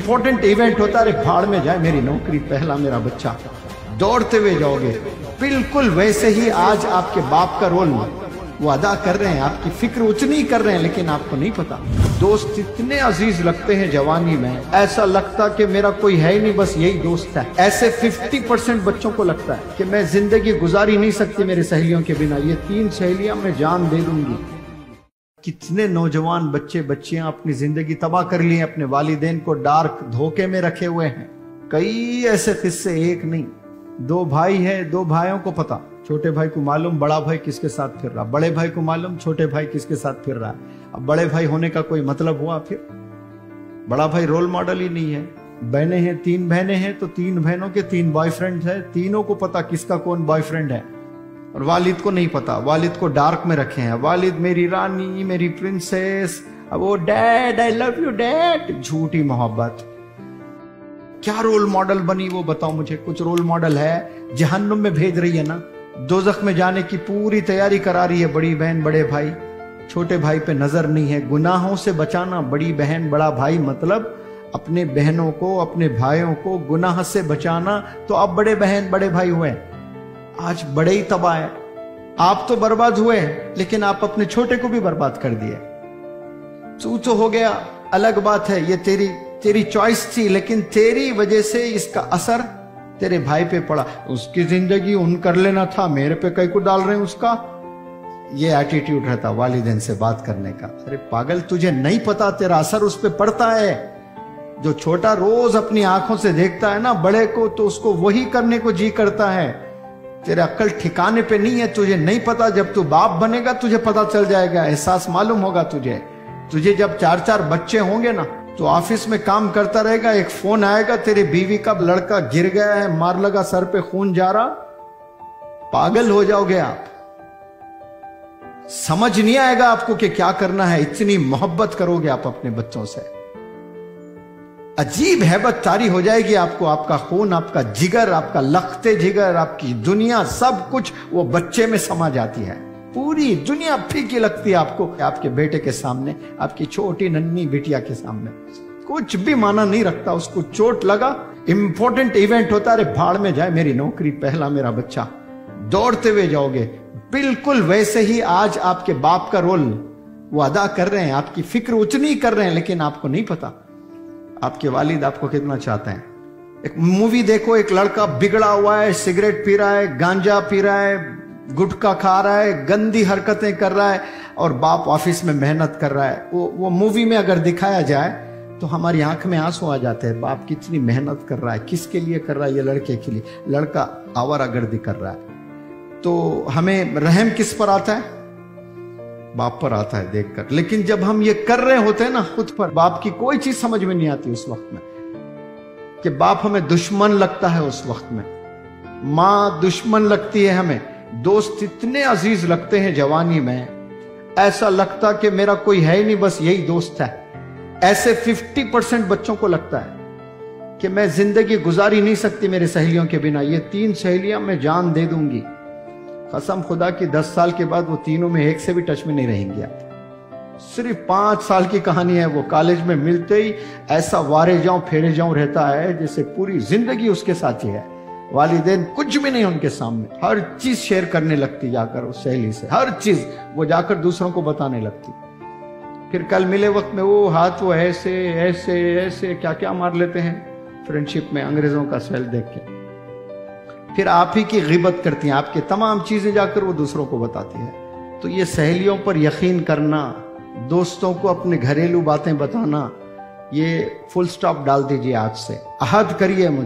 Important event होता है, अरे भाड़ में जाए मेरी नौकरी, पहला मेरा बच्चा, दौड़ते हुए जाओगे। बिल्कुल वैसे ही आज आपके बाप का रोल वो अदा कर रहे हैं, आपकी फिक्र उतनी कर रहे हैं, लेकिन आपको नहीं पता। दोस्त इतने अजीज लगते हैं जवानी में, ऐसा लगता कि मेरा कोई है ही नहीं, बस यही दोस्त है। ऐसे 50% बच्चों को लगता है कि मैं जिंदगी गुजार ही नहीं सकती मेरी सहेलियों के बिना, ये 3 सहेलियां मैं जान दे दूंगी। कितने नौजवान बच्चे बच्चियां अपनी जिंदगी तबाह कर ली, अपने वालिदैन को डार्क धोखे में रखे हुए हैं। कई ऐसे किस्से, एक नहीं। 2 भाई है, 2 भाइयों को पता, छोटे भाई को मालूम बड़ा भाई किसके साथ फिर रहा, बड़े भाई को मालूम छोटे भाई किसके साथ फिर रहा है। अब बड़े भाई होने का कोई मतलब हुआ? फिर बड़ा भाई रोल मॉडल ही नहीं है। बहनें हैं, 3 बहनें हैं, तो 3 बहनों के 3 बॉयफ्रेंड है, तीनों को पता किसका कौन बॉयफ्रेंड है, और वालिद को नहीं पता। वालिद को डार्क में रखे हैं, वालिद मेरी रानी, मेरी प्रिंसेस, अब वो dad I love you dad, झूठी मोहब्बत। क्या रोल मॉडल बनी वो बताओ मुझे? कुछ रोल मॉडल है? जहन्नुम में भेज रही है ना, दोज़ख में जाने की पूरी तैयारी करा रही है बड़ी बहन बड़े भाई, छोटे भाई पे नजर नहीं है। गुनाहों से बचाना बड़ी बहन बड़ा भाई, मतलब अपने बहनों को, अपने भाइयों को गुनाह से बचाना। तो अब बड़े बहन बड़े भाई हुए, आज बड़े ही तबाह है। आप तो बर्बाद हुए, लेकिन आप अपने छोटे को भी बर्बाद कर दिए। तू तो हो गया, अलग बात है, ये तेरी चॉइस थी, लेकिन तेरी वजह से इसका असर तेरे भाई पे पड़ा। उसकी जिंदगी उन कर लेना था, मेरे पे कई को डाल रहे हैं उसका। ये एटीट्यूड रहता वालिदैन से बात करने का। अरे पागल, तुझे नहीं पता तेरा असर उस पे पड़ता है। जो छोटा रोज अपनी आंखों से देखता है ना बड़े को, तो उसको वही करने को जी करता है। तेरे अक्ल ठिकाने पे नहीं है, तुझे नहीं पता। जब तू बाप बनेगा तुझे पता चल जाएगा, एहसास मालूम होगा तुझे जब 4-4 बच्चे होंगे ना, तो ऑफिस में काम करता रहेगा, एक फोन आएगा, तेरी बीवी का लड़का गिर गया है, मार लगा, सर पे खून जा रहा, पागल हो जाओगे आप। समझ नहीं आएगा आपको कि क्या करना है, इतनी मोहब्बत करोगे आप अपने बच्चों से। अजीब हैबत तारी हो जाएगी आपको, आपका खून, आपका जिगर, आपका लखते जिगर, आपकी दुनिया, सब कुछ वो बच्चे में समा जाती है। पूरी दुनिया फीकी लगती है आपको, आपके बेटे के सामने, आपकी छोटी नन्ही बिटिया के सामने कुछ भी माना नहीं रखता। उसको चोट लगा, इंपॉर्टेंट इवेंट होता है, अरे भाड़ में जाए मेरी नौकरी, पहला मेरा बच्चा, दौड़ते हुए जाओगे। बिल्कुल वैसे ही आज आपके बाप का रोल वो अदा कर रहे हैं, आपकी फिक्र उतनी कर रहे हैं, लेकिन आपको नहीं पता आपके वालिद आपको कितना चाहते हैं। एक मूवी देखो, एक लड़का बिगड़ा हुआ है, सिगरेट पी रहा है, गांजा पी रहा है, गुटखा खा रहा है, गंदी हरकतें कर रहा है, और बाप ऑफिस में मेहनत कर रहा है। वो मूवी में अगर दिखाया जाए तो हमारी आंख में आंसू आ जाते हैं। बाप कितनी मेहनत कर रहा है, किसके लिए कर रहा है? ये लड़के के लिए। लड़का आवारागर्दी कर रहा है। तो हमें रहम किस पर आता है? बाप पर आता है देखकर। लेकिन जब हम ये कर रहे होते हैं ना खुद पर, बाप की कोई चीज समझ में नहीं आती उस वक्त में, कि बाप हमें दुश्मन लगता है उस वक्त में, माँ दुश्मन लगती है हमें। दोस्त इतने अजीज लगते हैं जवानी में, ऐसा लगता कि मेरा कोई है ही नहीं, बस यही दोस्त है। ऐसे 50% बच्चों को लगता है कि मैं जिंदगी गुजार ही नहीं सकती मेरी सहेलियों के बिना, ये 3 सहेलियां मैं जान दे दूंगी। कसम खुदा की 10 साल के बाद वो तीनों में एक से भी टच में नहीं रहेंगे आप। सिर्फ 5 साल की कहानी है। वो कॉलेज में मिलते ही ऐसा वारे जाऊं फेरे जाऊं रहता है जैसे पूरी जिंदगी उसके साथ ही है। वालिदैन कुछ भी नहीं उनके सामने, हर चीज शेयर करने लगती जाकर उस सहेली से, हर चीज वो जाकर दूसरों को बताने लगती। फिर कल मिले वक्त में वो हाथ वो ऐसे ऐसे ऐसे क्या क्या मार लेते हैं फ्रेंडशिप में, अंग्रेजों का सेल देख के। फिर आप ही की गिबत करती हैं, आपके तमाम चीजें जाकर वो दूसरों को बताती है। तो ये सहेलियों पर यकीन करना, दोस्तों को अपने घरेलू बातें बताना, ये फुल स्टॉप डाल दीजिए आज से। अहद करिए मुझे।